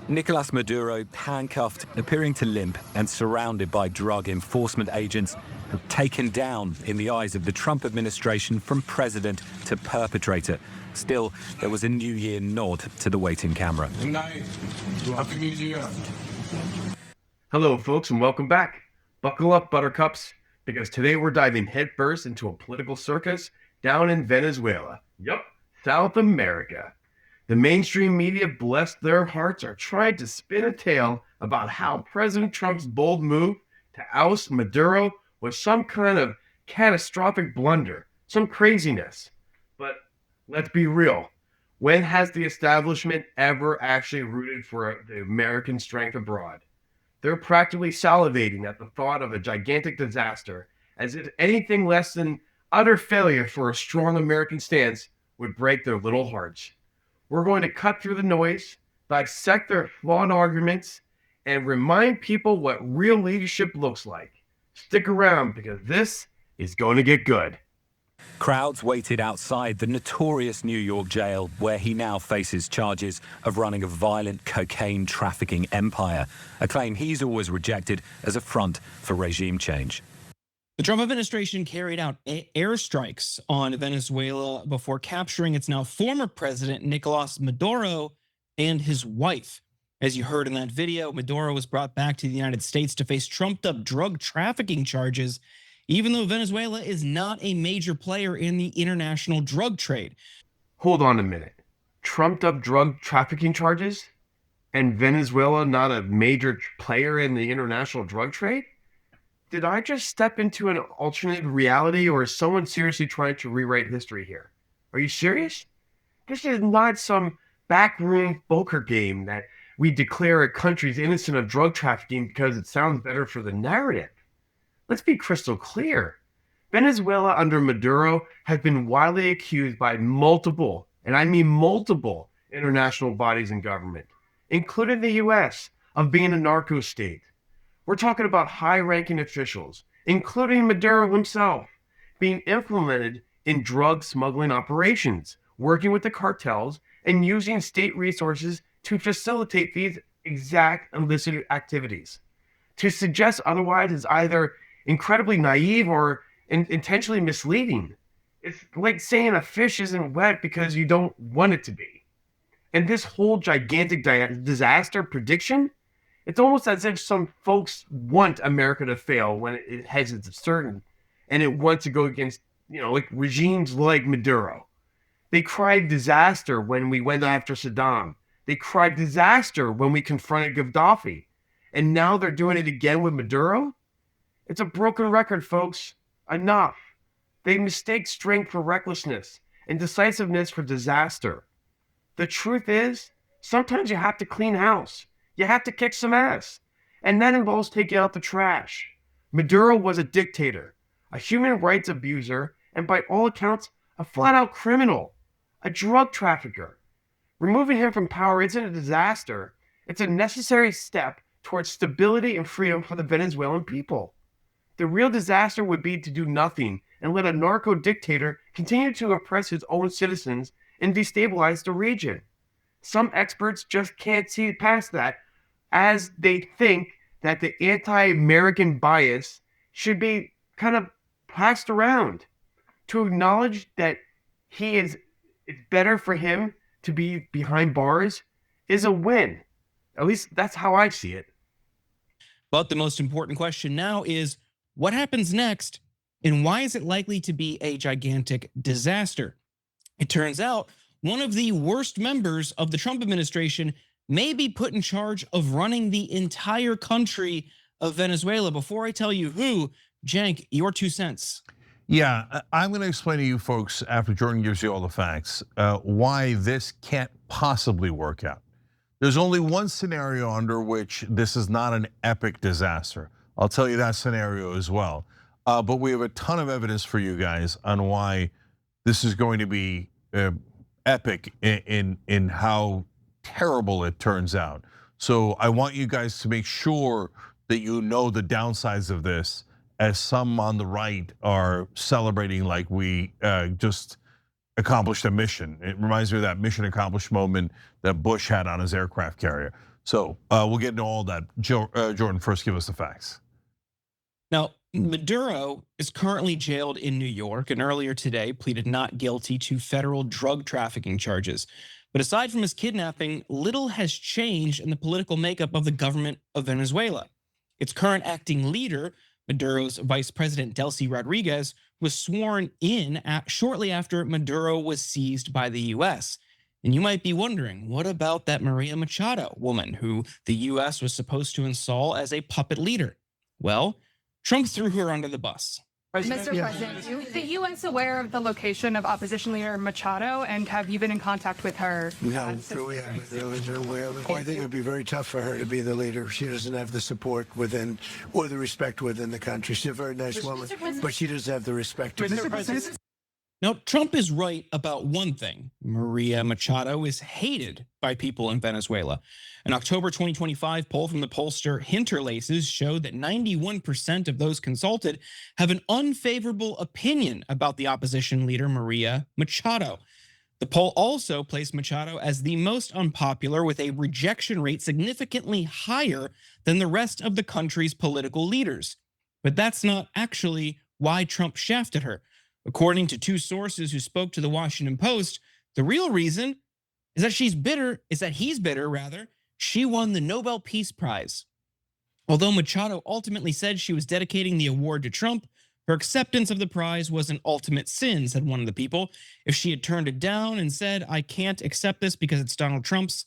Nicolas Maduro, handcuffed, appearing to limp, and surrounded by drug enforcement agents, taken down in the eyes of the Trump administration from president to perpetrator. Still, there was a New Year nod to the waiting camera. Good night. Happy New Year. Hello, folks, and welcome back. Buckle up, buttercups, because today we're diving headfirst into a political circus down in Venezuela. Yup, South America. The mainstream media, bless their hearts, are trying to spin a tale about how President Trump's bold move to oust Maduro was some kind of catastrophic blunder, some craziness. But let's be real. When has the establishment ever actually rooted for the American strength abroad? They're practically salivating at the thought of a gigantic disaster, as if anything less than utter failure for a strong American stance would break their little hearts. We're going to cut through the noise, dissect their flawed arguments, and remind people what real leadership looks like. Stick around, because this is going to get good. Crowds waited outside the notorious New York jail, where he now faces charges of running a violent cocaine trafficking empire, a claim he's always rejected as a front for regime change. The Trump administration carried out airstrikes on Venezuela before capturing its now former president, Nicolas Maduro, and his wife. As you heard in that video, Maduro was brought back to the United States to face trumped-up drug trafficking charges, even though Venezuela is not a major player in the international drug trade. Hold on a minute. Trumped-up drug trafficking charges? And Venezuela not a major player in the international drug trade? Did I just step into an alternate reality, or is someone seriously trying to rewrite history here? Are you serious? This is not some backroom poker game that we declare a country's innocent of drug trafficking because it sounds better for the narrative. Let's be crystal clear. Venezuela under Maduro has been widely accused by multiple, and I mean multiple, international bodies and government, including the US, of being a narco-state. We're talking about high-ranking officials, including Maduro himself, being implemented in drug smuggling operations, working with the cartels, and using state resources to facilitate these exact illicit activities. To suggest otherwise is either incredibly naive or intentionally misleading. It's like saying a fish isn't wet because you don't want it to be. And this whole gigantic disaster prediction, it's almost as if some folks want America to fail when it has its certain, and it wants to go against, like regimes like Maduro. They cried disaster when we went after Saddam. They cried disaster when we confronted Gaddafi. And now they're doing it again with Maduro? It's a broken record, folks. Enough. They mistake strength for recklessness and decisiveness for disaster. The truth is, sometimes you have to clean house. You have to kick some ass. And that involves taking out the trash. Maduro was a dictator, a human rights abuser, and by all accounts, a flat-out criminal, a drug trafficker. Removing him from power isn't a disaster. It's a necessary step towards stability and freedom for the Venezuelan people. The real disaster would be to do nothing and let a narco-dictator continue to oppress his own citizens and destabilize the region. Some experts just can't see past that, as they think that the anti-American bias should be kind of passed around. To acknowledge that it's better for him to be behind bars is a win. At least that's how I see it. But the most important question now is, what happens next, and why is it likely to be a gigantic disaster? It turns out one of the worst members of the Trump administration may be put in charge of running the entire country of Venezuela. Before I tell you who, Cenk, your 2 cents. Yeah, I'm going to explain to you folks, after Jordan gives you all the facts, why this can't possibly work out. There's only one scenario under which this is not an epic disaster. I'll tell you that scenario as well. But we have a ton of evidence for you guys on why this is going to be epic in how terrible it turns out. So I want you guys to make sure that you know the downsides of this, as some on the right are celebrating like we just accomplished a mission. It reminds me of that mission accomplished moment that Bush had on his aircraft carrier. So we'll get into all that. Jordan, first give us the facts. Now, Maduro is currently jailed in New York and earlier today pleaded not guilty to federal drug trafficking charges. But aside from his kidnapping, little has changed in the political makeup of the government of Venezuela. Its current acting leader, Maduro's Vice President Delcy Rodriguez, was sworn in shortly after Maduro was seized by the US. And you might be wondering, what about that Maria Machado woman who the US was supposed to install as a puppet leader? Well, Trump threw her under the bus. Mr. President, is the U.S. aware of the location of opposition leader Machado, and have you been in contact with her? No, we haven't really been aware of it. I think it would be very tough for her to be the leader. She doesn't have the support within or the respect within the country. She's a very nice woman, but she doesn't have the respect. Mr. President. Now, Trump is right about one thing. Maria Machado is hated by people in Venezuela. An October 2025 poll from the pollster Hinterlaces showed that 91% of those consulted have an unfavorable opinion about the opposition leader, Maria Machado. The poll also placed Machado as the most unpopular, with a rejection rate significantly higher than the rest of the country's political leaders. But that's not actually why Trump shafted her. According to two sources who spoke to the Washington Post, the real reason is that he's bitter. She won the Nobel Peace Prize. Although Machado ultimately said she was dedicating the award to Trump, her acceptance of the prize was an ultimate sin, said one of the people. If she had turned it down and said, I can't accept this because it's Donald Trump's,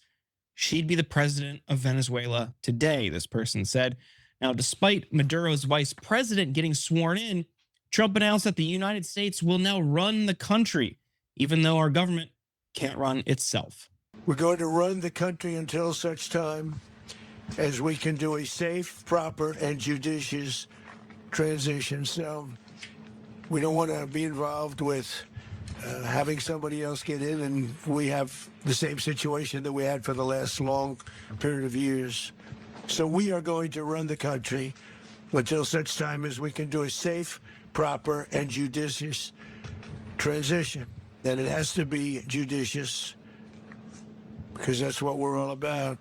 she'd be the president of Venezuela today, this person said. Now, despite Maduro's vice president getting sworn in, Trump announced that the United States will now run the country, even though our government can't run itself. We're going to run the country until such time as we can do a safe, proper, and judicious transition. So we don't want to be involved with having somebody else get in, and we have the same situation that we had for the last long period of years. So we are going to run the country until such time as we can do a safe, proper, and judicious transition. And it has to be judicious because that's what we're all about.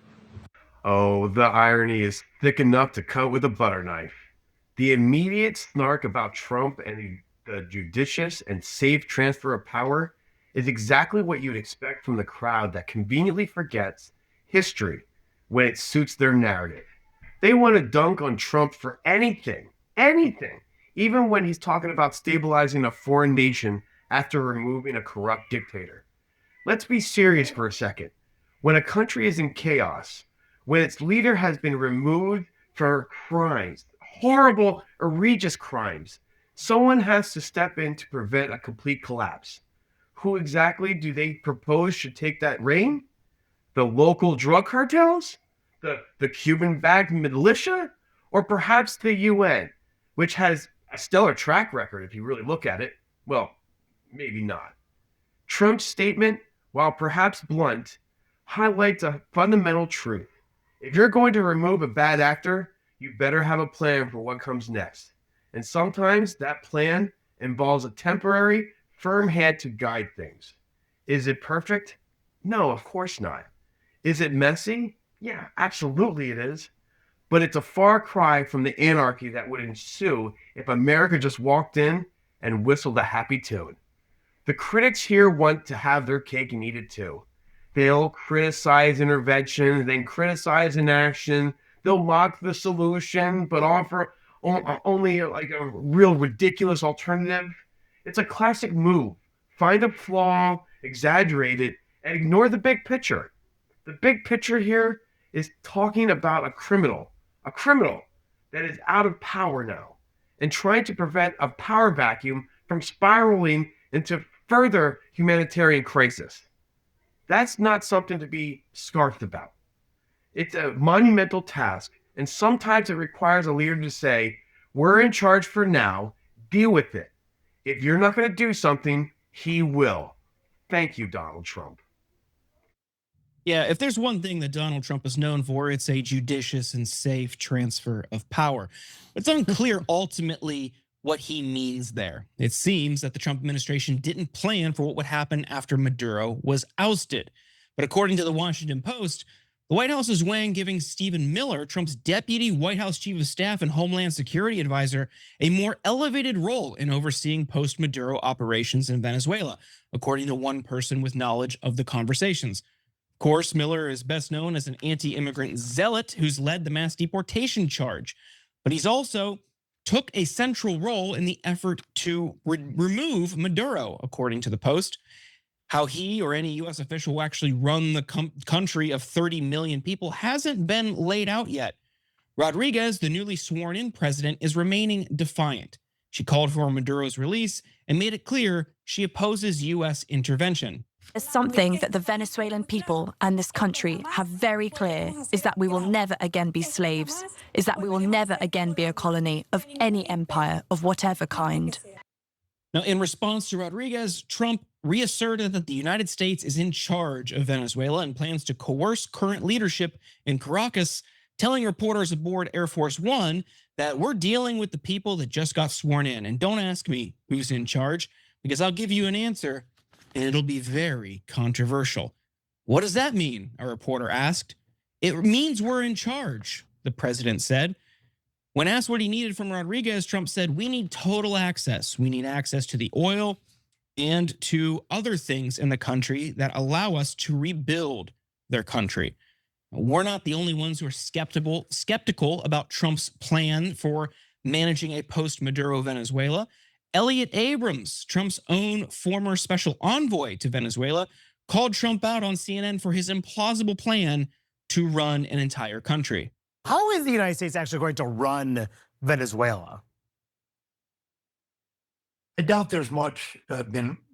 Oh, the irony is thick enough to cut with a butter knife. The immediate snark about Trump and the judicious and safe transfer of power is exactly what you'd expect from the crowd that conveniently forgets history when it suits their narrative. They want to dunk on Trump for anything, even when he's talking about stabilizing a foreign nation after removing a corrupt dictator. Let's be serious for a second. When a country is in chaos, when its leader has been removed for crimes, horrible, egregious crimes, someone has to step in to prevent a complete collapse. Who exactly do they propose should take that reign? The local drug cartels? The Cuban-backed militia? Or perhaps the UN, which has a stellar track record if you really look at it? Well, maybe not. Trump's statement, while perhaps blunt, highlights a fundamental truth. If you're going to remove a bad actor, you better have a plan for what comes next. And sometimes that plan involves a temporary, firm hand to guide things. Is it perfect? No, of course not. Is it messy? Yeah, absolutely it is. But it's a far cry from the anarchy that would ensue if America just walked in and whistled a happy tune. The critics here want to have their cake and eat it too. They'll criticize intervention, then criticize inaction. They'll mock the solution, but offer only like a real ridiculous alternative. It's a classic move. Find a flaw, exaggerate it, and ignore the big picture. The big picture here is talking about a criminal that is out of power now, and trying to prevent a power vacuum from spiraling into further humanitarian crisis. That's not something to be scarfed about. It's a monumental task, and sometimes it requires a leader to say, we're in charge for now, deal with it. If you're not going to do something, he will. Thank you, Donald Trump. Yeah, if there's one thing that Donald Trump is known for, it's a judicious and safe transfer of power. It's unclear ultimately what he means there. It seems that the Trump administration didn't plan for what would happen after Maduro was ousted. But according to the Washington Post, The White House is weighing giving Stephen Miller, Trump's deputy White House chief of staff and Homeland Security advisor, a more elevated role in overseeing post-Maduro operations in Venezuela, according to one person with knowledge of the conversations. Of course, Miller is best known as an anti-immigrant zealot who's led the mass deportation charge, but he's also took a central role in the effort to remove Maduro, according to the Post. How he or any U.S. official will actually run the country of 30 million people hasn't been laid out yet. Rodriguez, the newly sworn-in president, is remaining defiant. She called for Maduro's release and made it clear she opposes U.S. intervention. Something that the Venezuelan people and this country have very clear is that we will never again be slaves, is that we will never again be a colony of any empire of whatever kind. Now, in response to Rodriguez, Trump reasserted that the United States is in charge of Venezuela and plans to coerce current leadership in Caracas, telling reporters aboard Air Force One that we're dealing with the people that just got sworn in. And don't ask me who's in charge, because I'll give you an answer and it'll be very controversial. What does that mean? A reporter asked. It means we're in charge, the president said. When asked what he needed from Rodriguez, Trump said, we need total access. We need access to the oil and to other things in the country that allow us to rebuild their country. We're not the only ones who are skeptical about Trump's plan for managing a post-Maduro Venezuela. Elliot Abrams, Trump's own former special envoy to Venezuela, called Trump out on CNN for his implausible plan to run an entire country. How is the United States actually going to run Venezuela? I doubt there's much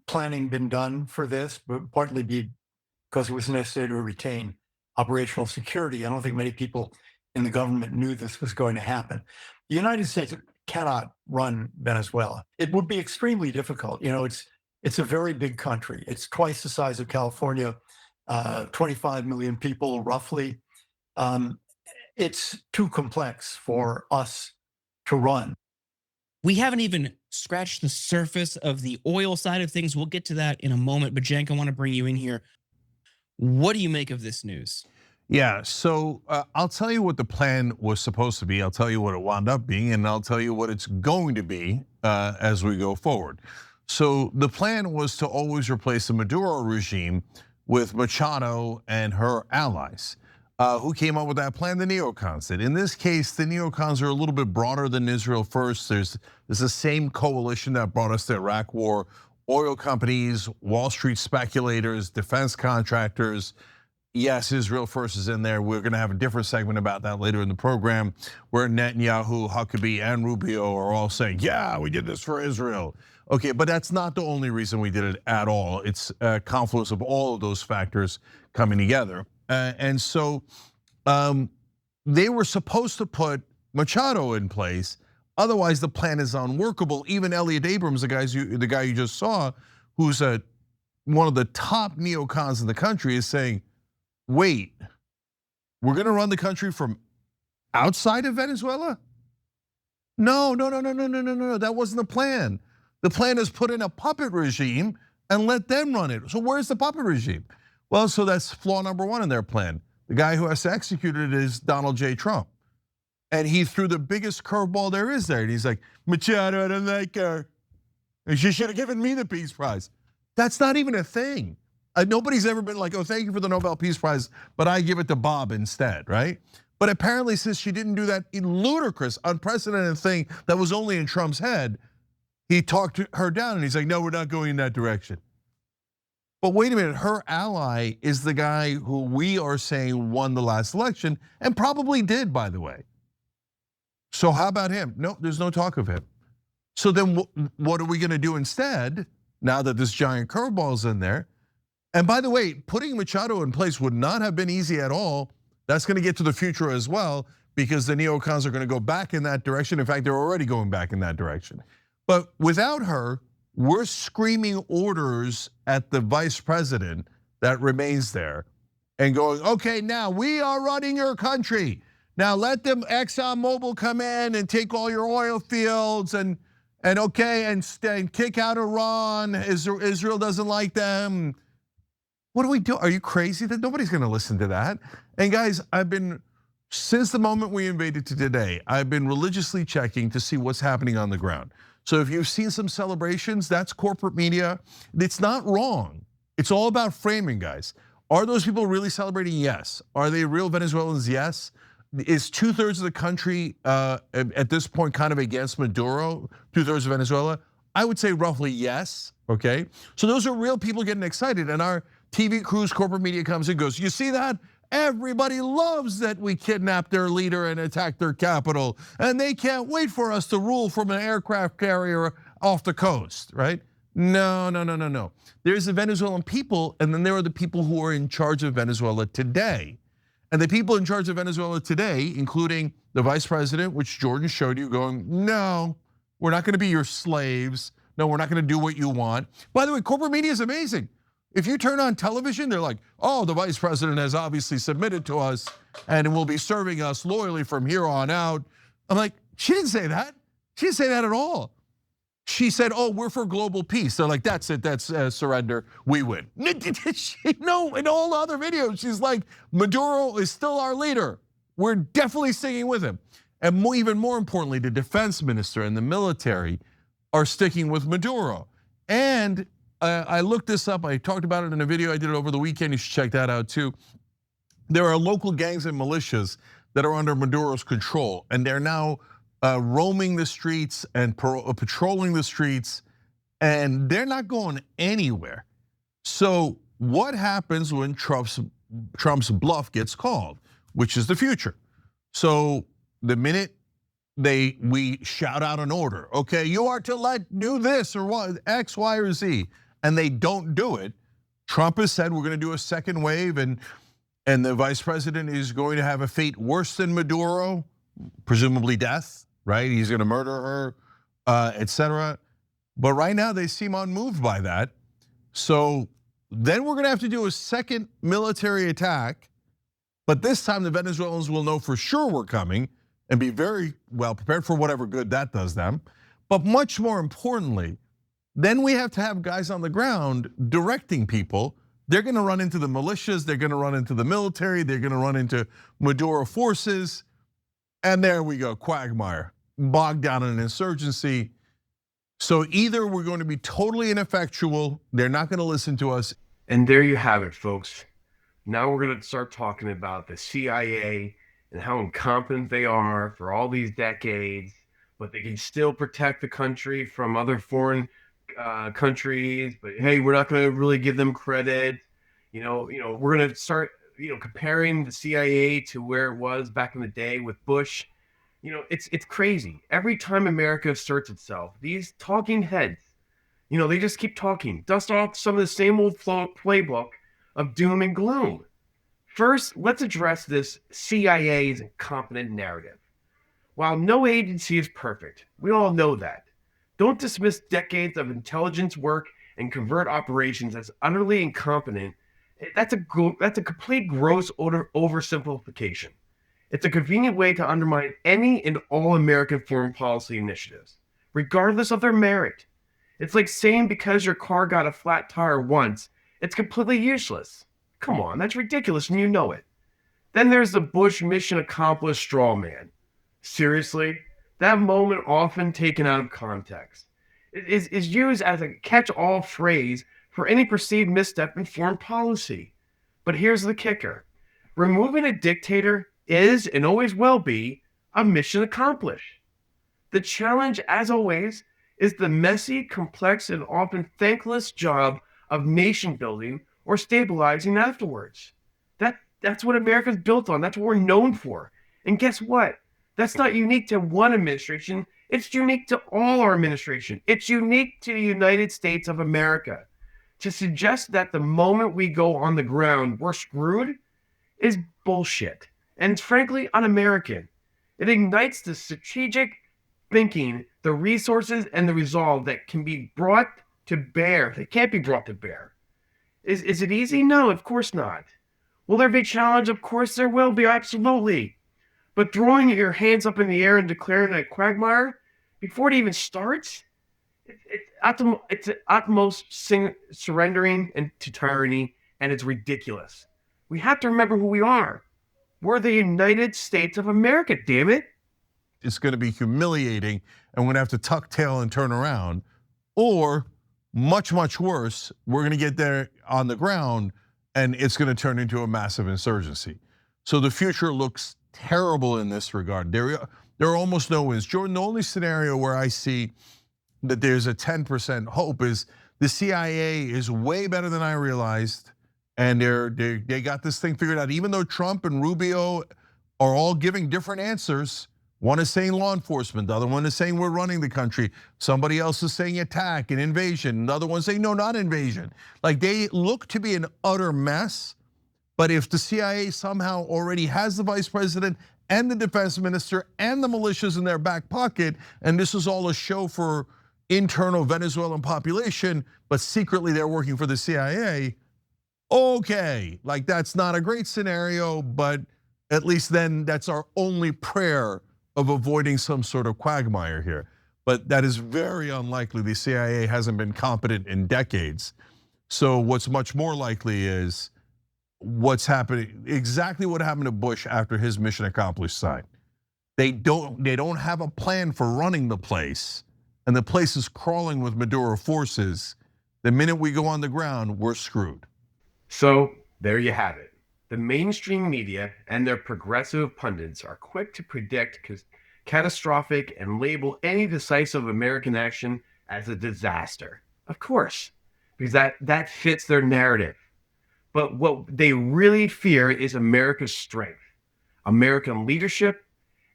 planning been done for this, but partly because it was necessary to retain operational security. I don't think many people in the government knew this was going to happen. The United States cannot run Venezuela. It would be extremely difficult. You know, it's a very big country. It's twice the size of California, 25 million people roughly. It's too complex for us to run. We haven't even scratched the surface of the oil side of things. We'll get to that in a moment. But Cenk, I want to bring you in here. What do you make of this news? Yeah, so I'll tell you what the plan was supposed to be. I'll tell you what it wound up being, and I'll tell you what it's going to be as we go forward. So the plan was to always replace the Maduro regime with Machado and her allies. Who came up with that plan? The neocons did. In this case, the neocons are a little bit broader than Israel First. There's the same coalition that brought us the Iraq War: oil companies, Wall Street speculators, defense contractors. Yes, Israel First is in there. We're going to have a different segment about that later in the program, where Netanyahu, Huckabee, and Rubio are all saying, yeah, we did this for Israel. Okay, but that's not the only reason we did it at all. It's a confluence of all of those factors coming together. And so they were supposed to put Machado in place. Otherwise, the plan is unworkable. Even Elliot Abrams, the guy you just saw, who's one of the top neocons in the country, is saying, wait, we're going to run the country from outside of Venezuela? No. That wasn't the plan. The plan is put in a puppet regime and let them run it. So where's the puppet regime? Well, so that's flaw number one in their plan. The guy who has to execute it is Donald J. Trump. And he threw the biggest curveball there is there. And he's like, Machado, I don't like her. And she should have given me the Peace Prize. That's not even a thing. Nobody's ever been like, oh, thank you for the Nobel Peace Prize, but I give it to Bob instead, right? But apparently, since she didn't do that ludicrous, unprecedented thing that was only in Trump's head, he talked her down and he's like, no, we're not going in that direction. But wait a minute, her ally is the guy who we are saying won the last election, and probably did, by the way. So how about him? No, there's no talk of him. So then what are we gonna do instead, now that this giant curveball's in there? And by the way, putting Machado in place would not have been easy at all. That's gonna get to the future as well, because the neocons are gonna go back in that direction. In fact, they're already going back in that direction. But without her, we're screaming orders at the vice president that remains there and going, okay, now we are running your country. Now let them ExxonMobil come in and take all your oil fields and kick out Iran. Israel doesn't like them. What do we do? Are you crazy? That nobody's gonna listen to that. And guys, since the moment we invaded to today, I've been religiously checking to see what's happening on the ground. So if you've seen some celebrations, that's corporate media. It's not wrong. It's all about framing, guys. Are those people really celebrating? Yes. Are they real Venezuelans? Yes. Is 2/3 of the country at this point kind of against Maduro? 2/3 of Venezuela? I would say roughly yes, okay? So those are real people getting excited, and our TV crews, corporate media comes and goes, you see that? Everybody loves that we kidnapped their leader and attacked their capital, and they can't wait for us to rule from an aircraft carrier off the coast, right? No. There's the Venezuelan people, and then there are the people who are in charge of Venezuela today. And the people in charge of Venezuela today, including the vice president, which Jordan showed you, going, no, we're not gonna be your slaves. No, we're not gonna do what you want. By the way, corporate media is amazing. If you turn on television, they're like, oh, the vice president has obviously submitted to us and will be serving us loyally from here on out. I'm like, she didn't say that. She didn't say that at all. She said, oh, we're for global peace. They're like, that's it, that's surrender, we win. No, in all the other videos, she's like, Maduro is still our leader. We're definitely sticking with him. And even more importantly, the defense minister and the military are sticking with Maduro. And I looked this up, I talked about it in a video I did over the weekend, you should check that out too. There are local gangs and militias that are under Maduro's control, and they're now roaming the streets and patrolling the streets, and they're not going anywhere. So what happens when Trump's bluff gets called, which is the future? So the minute we shout out an order, okay, you are to do this or what, X, Y, or Z, and they don't do it, Trump has said we're gonna do a second wave, and the vice president is going to have a fate worse than Maduro, presumably death, right? He's gonna murder her, etc. But right now they seem unmoved by that. So then we're gonna have to do a second military attack, but this time the Venezuelans will know for sure we're coming and be very well prepared for whatever good that does them. But much more importantly, then we have to have guys on the ground directing people. They're gonna run into the militias, they're gonna run into the military, they're gonna run into Maduro forces. And there we go, quagmire, bogged down in an insurgency. So either we're going to be totally ineffectual, they're not gonna listen to us. And there you have it, folks. Now we're gonna start talking about the CIA and how incompetent they are for all these decades, but they can still protect the country from other foreign countries. But hey, we're not gonna really give them credit. We're gonna start comparing the CIA to where it was back in the day with Bush. It's crazy. Every time America asserts itself, these talking heads, they just keep talking, dust off some of the same old playbook of doom and gloom. First, let's address this CIA's incompetent narrative. While no agency is perfect, we all know that. Don't dismiss decades of intelligence work and covert operations as utterly incompetent. That's a complete gross oversimplification. It's a convenient way to undermine any and all American foreign policy initiatives, regardless of their merit. It's like saying because your car got a flat tire once, it's completely useless. Come on, that's ridiculous and you know it. Then there's the Bush mission accomplished straw man. Seriously? That moment, often taken out of context, is used as a catch-all phrase for any perceived misstep in foreign policy. But here's the kicker. Removing a dictator is, and always will be, a mission accomplished. The challenge, as always, is the messy, complex, and often thankless job of nation building or stabilizing afterwards. That's what America's built on. That's what we're known for. And guess what? That's not unique to one administration. It's unique to all our administration. It's unique to the United States of America. To suggest that the moment we go on the ground, we're screwed is bullshit. And it's frankly un-American. It ignites the strategic thinking, the resources, and the resolve that can be brought to bear. They can't be brought to bear. Is it easy? No, of course not. Will there be a challenge? Of course there will be, absolutely. But throwing your hands up in the air and declaring a quagmire before it even starts, it's at the utmost surrendering to tyranny and it's ridiculous. We have to remember who we are. We're the United States of America, damn it. It's going to be humiliating, and we're going to have to tuck tail and turn around. Or much, much worse, we're going to get there on the ground and it's going to turn into a massive insurgency. So the future looks terrible in this regard. There are almost no wins. Jordan, the only scenario where I see that there's a 10% hope is the CIA is way better than I realized, and they got this thing figured out. Even though Trump and Rubio are all giving different answers. One is saying law enforcement, the other one is saying we're running the country. Somebody else is saying attack and invasion. Another one saying no, not invasion. Like they look to be an utter mess. But if the CIA somehow already has the vice president and the defense minister and the militias in their back pocket, and this is all a show for internal Venezuelan population, but secretly they're working for the CIA, okay, like that's not a great scenario, but at least then that's our only prayer of avoiding some sort of quagmire here. But that is very unlikely. The CIA hasn't been competent in decades. So what's much more likely is what's happening, exactly what happened to Bush after his mission accomplished sign. They don't have a plan for running the place, and the place is crawling with Maduro forces. The minute we go on the ground, we're screwed. So there you have it. The mainstream media and their progressive pundits are quick to predict catastrophic and label any decisive American action as a disaster. Of course, because that fits their narrative. But what they really fear is America's strength, American leadership,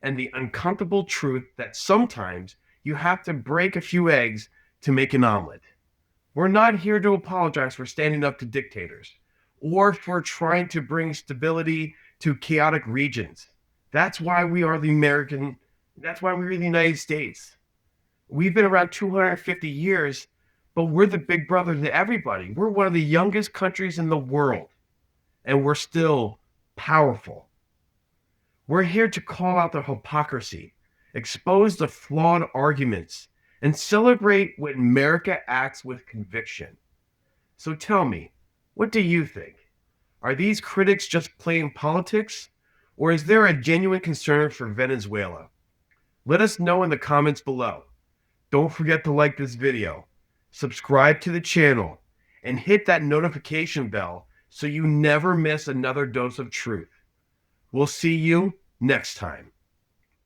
and the uncomfortable truth that sometimes you have to break a few eggs to make an omelet. We're not here to apologize for standing up to dictators or for trying to bring stability to chaotic regions. That's why we are the United States. We've been around 250 years, but we're the big brother to everybody. We're one of the youngest countries in the world, and we're still powerful. We're here to call out the hypocrisy, expose the flawed arguments, and celebrate when America acts with conviction. So tell me, what do you think? Are these critics just playing politics, or is there a genuine concern for Venezuela? Let us know in the comments below. Don't forget to like this video, subscribe to the channel, and hit that notification bell so you never miss another dose of truth. We'll see you next time.